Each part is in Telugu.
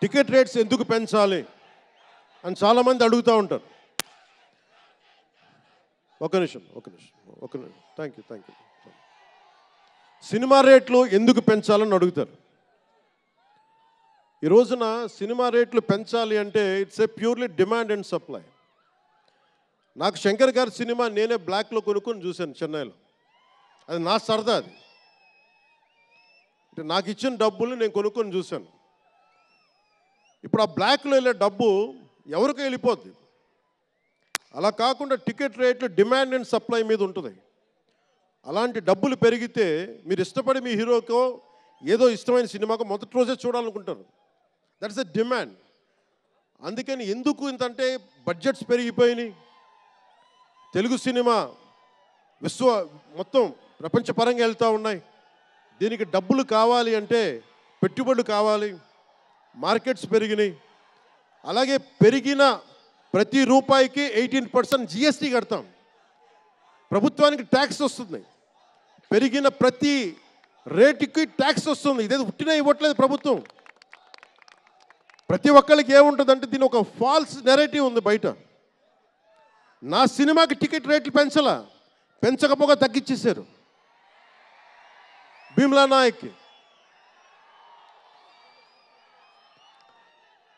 టికెట్ రేట్స్ ఎందుకు పెంచాలి అని చాలామంది అడుగుతూ ఉంటారు. ఒక నిమిషం. Thank you. సినిమా రేట్లు ఎందుకు పెంచాలని అడుగుతారు. ఈ రోజున సినిమా రేట్లు పెంచాలి అంటే it's a purely demand and supply. నాకు శంకర్ గారి సినిమా నేనే బ్లాక్లో కొనుక్కొని చూశాను చెన్నైలో. అది నా సరదా. అది అంటే నాకు ఇచ్చిన డబ్బులు నేను కొనుక్కొని చూశాను. ఇప్పుడు ఆ బ్లాక్లో వెళ్ళే డబ్బు ఎవరికి వెళ్ళిపోద్ది. అలా కాకుండా టికెట్ రేట్లు డిమాండ్ అండ్ సప్లై మీద ఉంటుంది. అలాంటి డబ్బులు పెరిగితే మీరు ఇష్టపడి మీ హీరోకో ఏదో ఇష్టమైన సినిమాకో మొదటి రోజే చూడాలనుకుంటారు. That's a demand. అందుకని ఎందుకు ఇంతంటే బడ్జెట్స్ పెరిగిపోయినాయి. తెలుగు సినిమా మొత్తం ప్రపంచపరంగా వెళ్తూ ఉన్నాయి. దీనికి డబ్బులు కావాలి అంటే పెట్టుబడులు కావాలి. మార్కెట్స్ పెరిగినాయి. అలాగే పెరిగిన ప్రతి రూపాయికి 18% జిఎస్టీ కడతాం. ప్రభుత్వానికి ట్యాక్స్ వస్తుంది. పెరిగిన ప్రతి రేటుకి ట్యాక్స్ వస్తుంది. ఇదేదో ఉట్టినా ఇవ్వట్లేదు ప్రభుత్వం. ప్రతి ఒక్కరికి ఏముంటుందంటే దీని ఒక ఫాల్స్ నెరేటివ్ ఉంది బయట. నా సినిమాకి టికెట్ రేట్లు పెంచకపోగా తగ్గించేశారు. భీమ్లా నాయక్కి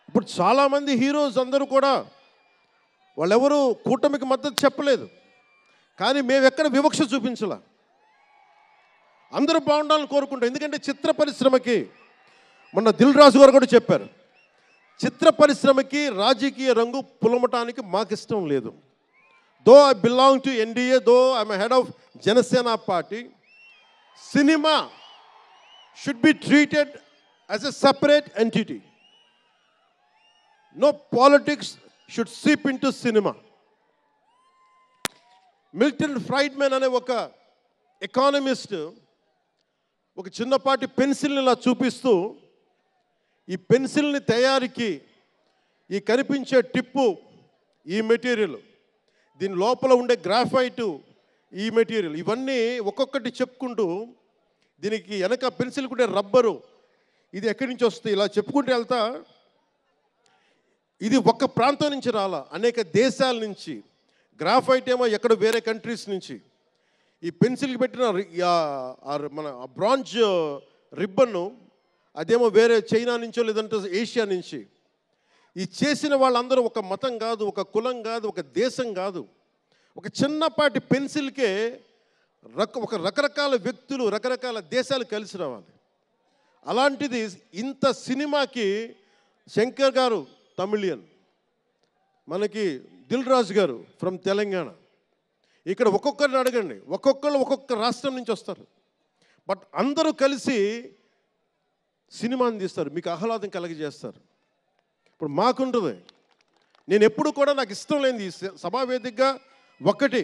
ఇప్పుడు చాలామంది హీరోస్ అందరూ కూడా వాళ్ళెవరూ కూటమికి మద్దతు చెప్పలేదు. కానీ మేము ఎక్కడ వివక్ష చూపించాల. అందరూ బాగుండాలని కోరుకుంటాం. ఎందుకంటే చిత్ర పరిశ్రమకి మొన్న దిల్ రాజు గారు కూడా చెప్పారు, చిత్ర పరిశ్రమకి రాజకీయ రంగు పులమటానికి మాకు ఇష్టం లేదు. Though I belong to NDA, though I'm head of Janasena party, cinema should be treated as a separate entity. No politics should seep into cinema. Milton Friedman అనే ఒక ఎకానమిస్ట్ ఒక చిన్నపాటి పెన్సిల్ని ఇలా చూపిస్తూ, ఈ పెన్సిల్ని తయారీకి ఈ కనిపించే టిప్పు ఈ మెటీరియల్, దీని లోపల ఉండే గ్రాఫైటు ఈ మెటీరియల్, ఇవన్నీ ఒక్కొక్కటి చెప్పుకుంటూ దీనికి వెనక పెన్సిల్ కూడా రబ్బరు, ఇది ఎక్కడి నుంచి వస్తుంది ఇలా చెప్పుకుంటూ వెళ్తా, ఇది ఒక్క ప్రాంతం నుంచి రాలా, అనేక దేశాల నుంచి. గ్రాఫైట్ ఏమో ఎక్కడ వేరే కంట్రీస్ నుంచి. ఈ పెన్సిల్కి పెట్టిన మన బ్రాంజ్ రిబ్బన్ను అదేమో వేరే చైనా నుంచో లేదంటే ఏషియా నుంచి. ఈ చేసిన వాళ్ళందరూ ఒక మతం కాదు, ఒక కులం కాదు, ఒక దేశం కాదు. ఒక చిన్నపాటి పెన్సిల్కే ఒక రకరకాల వ్యక్తులు, రకరకాల దేశాలు కలిసి రావాలి. అలాంటిది ఇంత సినిమాకి శంకర్ గారు తమిళియన్, మనకి దిల్ రాజు గారు ఫ్రమ్ తెలంగాణ. ఇక్కడ ఒక్కొక్కరిని అడగండి, ఒక్కొక్కరు ఒక్కొక్క రాష్ట్రం నుంచి వస్తారు. బట్ అందరూ కలిసి సినిమాని తీస్తారు, మీకు ఆహ్లాదం కలిగజేస్తారు. ఇప్పుడు మాకుంటుంది, నేను ఎప్పుడు కూడా నాకు ఇష్టం లేనిది సభావేదికగా ఒక్కటి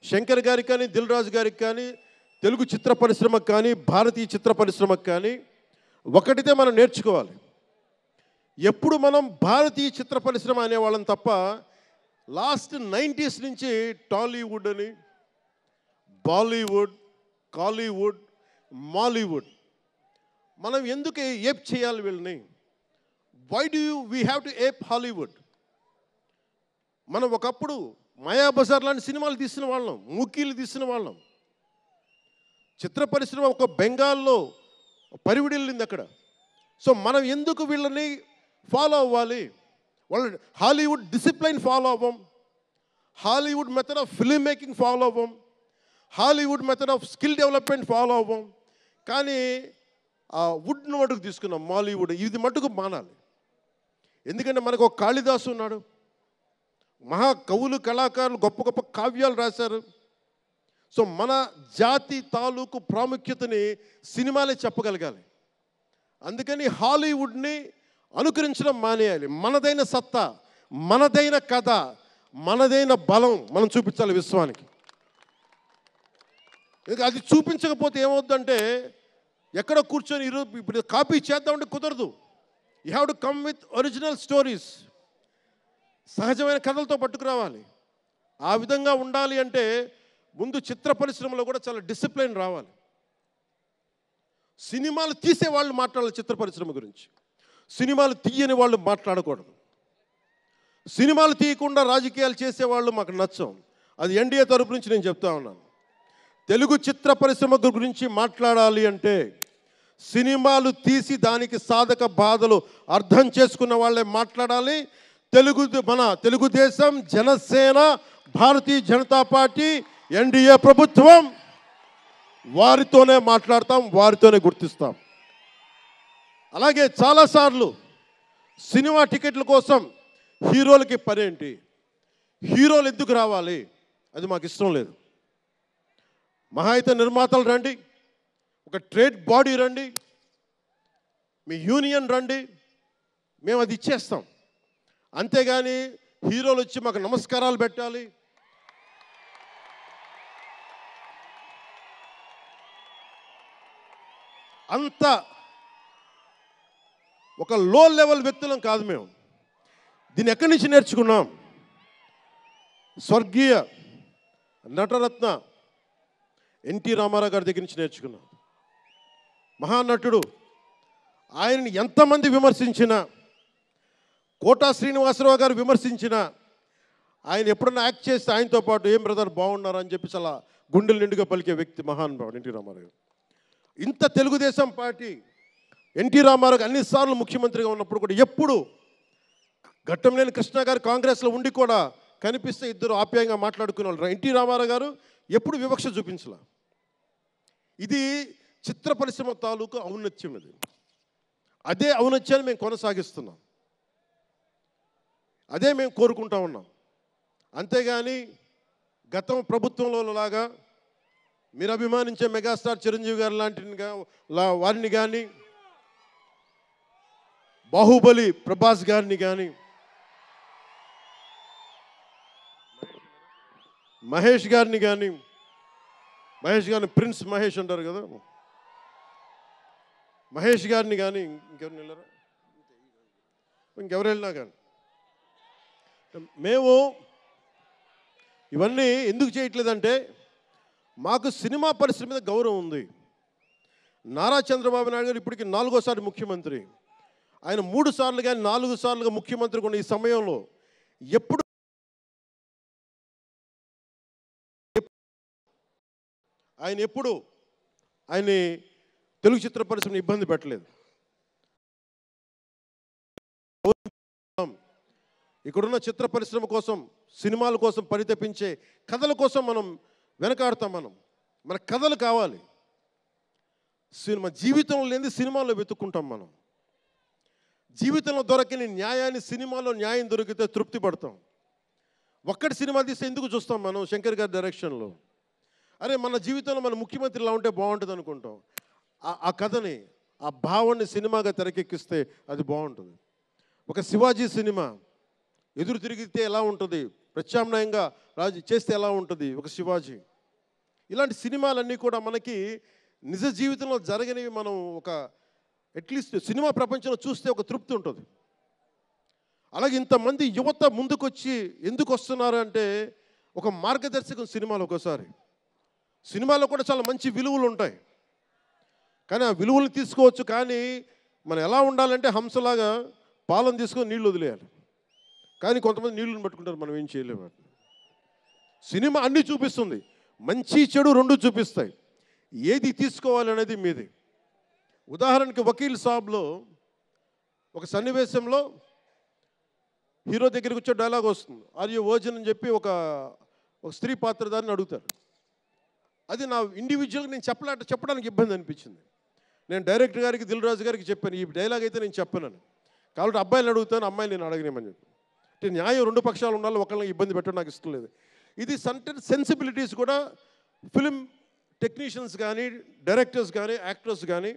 శంకర్ గారికి కానీ, దిల్ రాజు గారికి కానీ, తెలుగు చిత్ర పరిశ్రమకు కానీ, భారతీయ చిత్ర పరిశ్రమకు కానీ ఒకటితే మనం నేర్చుకోవాలి. ఎప్పుడు మనం భారతీయ చిత్ర పరిశ్రమ అనేవాళ్ళం తప్ప లాస్ట్ 90s నుంచి టాలీవుడ్ అని, బాలీవుడ్, కాలీవుడ్, మాలీవుడ్ మనం ఎందుకు ఏప్ చేయాలి వీళ్ళని? Why do we have to ape Hollywood? మనం ఒకప్పుడు మాయాబజార్ లాంటి సినిమాలు తీసిన వాళ్ళం, మూకీలు తీసిన వాళ్ళం. చిత్ర పరిశ్రమ ఒక బెంగాల్లో పరివిడిల్లింది అక్కడ. సో మనం ఎందుకు వీళ్ళని ఫాలో అవ్వాలి? వాళ్ళ హాలీవుడ్ డిసిప్లైన్ ఫాలో అవ్వం, Hollywood method of film making follow అవ్వం, Hollywood method of skill development follow అవ్వం. కానీ ఆ వుడ్ను మటుకు తీసుకున్నాం, మాలీవుడ్. ఇది మటుకు మానాలి. ఎందుకంటే మనకు ఒక కాళిదాసు ఉన్నాడు, మహా కవులు, కళాకారులు గొప్ప గొప్ప కావ్యాలు రాశారు. సో మన జాతి తాలూకు ప్రాముఖ్యతని సినిమాలే చెప్పగలగాలి. అందుకని హాలీవుడ్ని అనుకరించడం మానేయాలి. మనదైన సత్తా, మనదైన కథ, మనదైన బలం మనం చూపించాలి విశ్వానికి. అది చూపించకపోతే ఏమవుతుందంటే ఎక్కడ కూర్చొని ఈరోజు ఇప్పుడు కాపీ చేద్దామంటే కుదరదు. You have to come with original stories. సహజమైన కథలతో పట్టుకురావాలి. ఆ విధంగా ఉండాలి అంటే ముందు చిత్ర పరిశ్రమలో కూడా చాలా డిసిప్లిన్ రావాలి. సినిమాలు తీసేవాళ్ళు మాట్లాడాలి చిత్ర పరిశ్రమ గురించి. సినిమాలు తీయని వాళ్ళు మాట్లాడకూడదు. సినిమాలు తీయకుండా రాజకీయాలు చేసేవాళ్ళు మాకు నచ్చం. అది ఎన్డీఏ తరపు నుంచి నేను చెప్తా ఉన్నాను. తెలుగు చిత్ర పరిశ్రమ గురించి మాట్లాడాలి అంటే సినిమాలు తీసి దానికి సాధక బాధలు అర్థం చేసుకున్న వాళ్ళే మాట్లాడాలి. మన తెలుగుదేశం, జనసేన, భారతీయ జనతా పార్టీ, ఎన్డీఏ ప్రభుత్వం వారితోనే మాట్లాడతాం, వారితోనే గుర్తిస్తాం. అలాగే చాలాసార్లు సినిమా టికెట్ల కోసం హీరోలకి పనేంటి, హీరోలు ఎందుకు రావాలి, అది మాకు ఇష్టం లేదు. మహా అయితే నిర్మాతలు రండి, ఒక ట్రేడ్ బాడీ రండి, మీ యూనియన్ రండి, మేము అది ఇచ్చేస్తాం. అంతేగాని హీరోలు వచ్చి మాకు నమస్కారాలు పెట్టాలి, అంత ఒక లో లెవెల్ వ్యక్తులం కాదు మేము. దీన్ని ఎక్కడి నుంచి నేర్చుకున్నాం? స్వర్గీయ నటరత్న ఎన్టీ రామారావు గారి దగ్గర నుంచి నేర్చుకున్నాం. మహానటుడు, ఆయనని ఎంతమంది విమర్శించినా, కోటా శ్రీనివాసరావు గారు విమర్శించినా, ఆయన ఎప్పుడన్నా యాక్ట్ చేస్తే ఆయనతో పాటు ఏం బ్రదర్ బాగున్నారని చెప్పి చాలా గుండెలు నిండుగా పలికే వ్యక్తి మహానుభావుడు ఎన్టీ రామారావు గారు. ఇంత తెలుగుదేశం పార్టీ ఎన్టీ రామారావు అన్నిసార్లు ముఖ్యమంత్రిగా ఉన్నప్పుడు కూడా ఎప్పుడు ఘట్టంనేని కృష్ణ గారు కాంగ్రెస్లో ఉండి కూడా కనిపిస్తే ఇద్దరు ఆప్యాయంగా మాట్లాడుకునే వాళ్ళు. ఎన్టీ రామారావు గారు ఎప్పుడు వివక్ష చూపించలే. ఇది చిత్ర పరిశ్రమ తాలూకు ఔన్నత్యం. ఇది అదే ఔన్నత్యాన్ని మేము కొనసాగిస్తున్నాం, అదే మేము కోరుకుంటా ఉన్నాం. అంతేగాని గతం ప్రభుత్వంలో లాగా మీరు అభిమానించే మెగాస్టార్ చిరంజీవి గారు లాంటి వారిని కానీ, బాహుబలి ప్రభాస్ గారిని కానీ, మహేష్ గారిని ప్రిన్స్ మహేష్ అంటారు కదా, మహేష్ గారిని కానీ, ఇంకెవరు వెళ్ళినా కానీ మేము ఇవన్నీ ఎందుకు చేయట్లేదంటే మాకు సినిమా పరిశ్రమ మీద గౌరవం ఉంది. నారా చంద్రబాబు నాయుడు గారు ఇప్పటికి 4వ ముఖ్యమంత్రి. ఆయన 3 సార్లు కానీ 4 సార్లుగా ముఖ్యమంత్రి ఉన్న ఈ సమయంలో ఎప్పుడు ఆయన తెలుగు చిత్ర పరిశ్రమను ఇబ్బంది పెట్టలేదు. ఇక్కడున్న చిత్ర పరిశ్రమ కోసం, సినిమాల కోసం పరితపించే కథల కోసం మనం వెనకాడతాం. మన కథలు కావాలి. సినిమా జీవితంలో లేని సినిమాల్లో వెతుక్కుంటాం. మనం జీవితంలో దొరకని న్యాయాన్ని సినిమాలో న్యాయం దొరికితే తృప్తి పడతాం. ఒక్కటి సినిమా తీస్తే ఎందుకు చూస్తాం మనం? శంకర్ గారి డైరెక్షన్లో అరే మన జీవితంలో మన ముఖ్యమంత్రి ఇలా ఉంటే బాగుంటుంది అనుకుంటాం. ఆ కథని, ఆ భావాన్ని సినిమాగా తెరకెక్కిస్తే అది బాగుంటుంది. ఒక శివాజీ సినిమా ఎదురు తిరిగితే ఎలా ఉంటుంది, ప్రత్యామ్నాయంగా చేస్తే ఎలా ఉంటుంది ఒక శివాజీ. ఇలాంటి సినిమాలన్నీ కూడా మనకి నిజ జీవితంలో జరగనివి. మనం ఒక అట్లీస్ట్ సినిమా ప్రపంచంలో చూస్తే ఒక తృప్తి ఉంటుంది. అలాగే ఇంతమంది యువత ముందుకొచ్చి ఎందుకు వస్తున్నారు అంటే ఒక మార్గదర్శకం సినిమాలు. ఒకసారి సినిమాలో కూడా చాలా మంచి విలువలు ఉంటాయి, కానీ ఆ విలువలు తీసుకోవచ్చు. కానీ మనం ఎలా ఉండాలంటే హంసలాగా పాలను తీసుకొని నీళ్ళు వదిలేయాలి. కానీ కొంతమంది నీళ్ళని పట్టుకుంటారు, మనం ఏం చేయలేము. సినిమా అన్నీ చూపిస్తుంది, మంచి చెడు 2 చూపిస్తాయి. ఏది తీసుకోవాలి అనేది మీది. ఉదాహరణకి వకీల్ సాబ్లో ఒక సన్నివేశంలో హీరో దగ్గరికి వచ్చే డైలాగ్ వస్తుంది, ఆర్ యు వర్జిన్ అని చెప్పి ఒక స్త్రీ పాత్రధారిని అడుగుతారు. అది నా ఇండివిజువల్గా నేను చెప్పడానికి ఇబ్బంది అనిపించింది. నేను డైరెక్టర్ గారికి, దిల్ రాజు గారికి చెప్పాను, ఈ డైలాగ్ అయితే నేను చెప్పాను కాబట్టి అబ్బాయిలు అడుగుతాను, అమ్మాయిలు నేను అడగనేమని చెప్పి. అంటే న్యాయం 2 పక్షాలు ఉండాలి, ఒకళ్ళని ఇబ్బంది పెట్టడం నాకు ఇష్టం లేదు. ఇది సెన్సిబిలిటీస్ కూడా ఫిలిం టెక్నీషియన్స్ కానీ, డైరెక్టర్స్ కానీ, యాక్టర్స్ కానీ,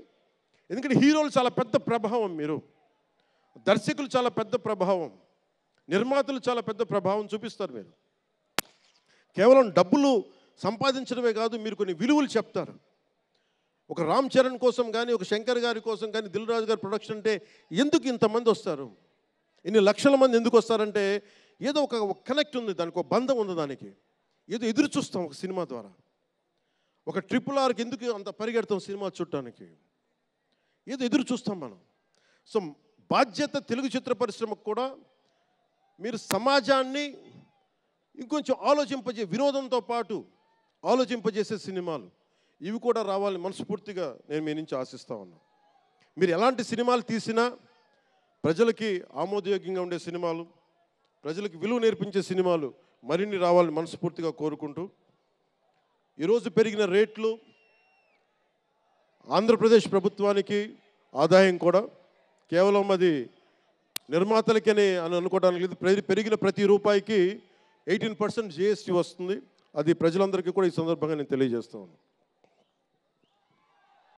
ఎందుకంటే హీరోలు చాలా పెద్ద ప్రభావం, మీరు దర్శకులు చాలా పెద్ద ప్రభావం, నిర్మాతలు చాలా పెద్ద ప్రభావం చూపిస్తారు. మీరు కేవలం డబ్బులు సంపాదించడమే కాదు, మీరు కొన్ని విలువలు చెప్తారు. ఒక రామ్ చరణ్ కోసం కానీ, ఒక శంకర్ గారి కోసం కానీ, దిల్ రాజు గారి ప్రొడక్షన్ అంటే ఎందుకు ఇంతమంది వస్తారు, ఇన్ని లక్షల మంది ఎందుకు వస్తారంటే ఏదో ఒక కనెక్ట్ ఉంది, దానికి ఒక బంధం ఉంది, దానికి ఏదో ఎదురు చూస్తాం ఒక సినిమా ద్వారా. ఒక RRRకి ఎందుకు అంత పరిగెడతాం సినిమా చూడటానికి, ఏదో ఎదురు చూస్తాం మనం. సో బాధ్యత తెలుగు చిత్ర పరిశ్రమకు కూడా. మీరు సమాజాన్ని ఇంకొంచెం వినోదంతో పాటు ఆలోచింపజేసే సినిమాలు ఇవి కూడా రావాలని మనస్ఫూర్తిగా నేను మీ నుంచి ఆశిస్తా ఉన్నాను. మీరు ఎలాంటి సినిమాలు తీసినా ప్రజలకి ఆమోదయోగ్యంగా ఉండే సినిమాలు, ప్రజలకు విలువ నేర్పించే సినిమాలు మరిన్ని రావాలని మనస్ఫూర్తిగా కోరుకుంటూ, ఈరోజు పెరిగిన రేట్లు ఆంధ్రప్రదేశ్ ప్రభుత్వానికి ఆదాయం కూడా కేవలం అది నిర్మాతలకని అని అనుకోవడానికి లేదు. పెరిగిన ప్రతి రూపాయికి 18% GST వస్తుంది. అది ప్రజలందరికీ కూడా ఈ సందర్భంగా నేను తెలియజేస్తూ ఉన్నాను.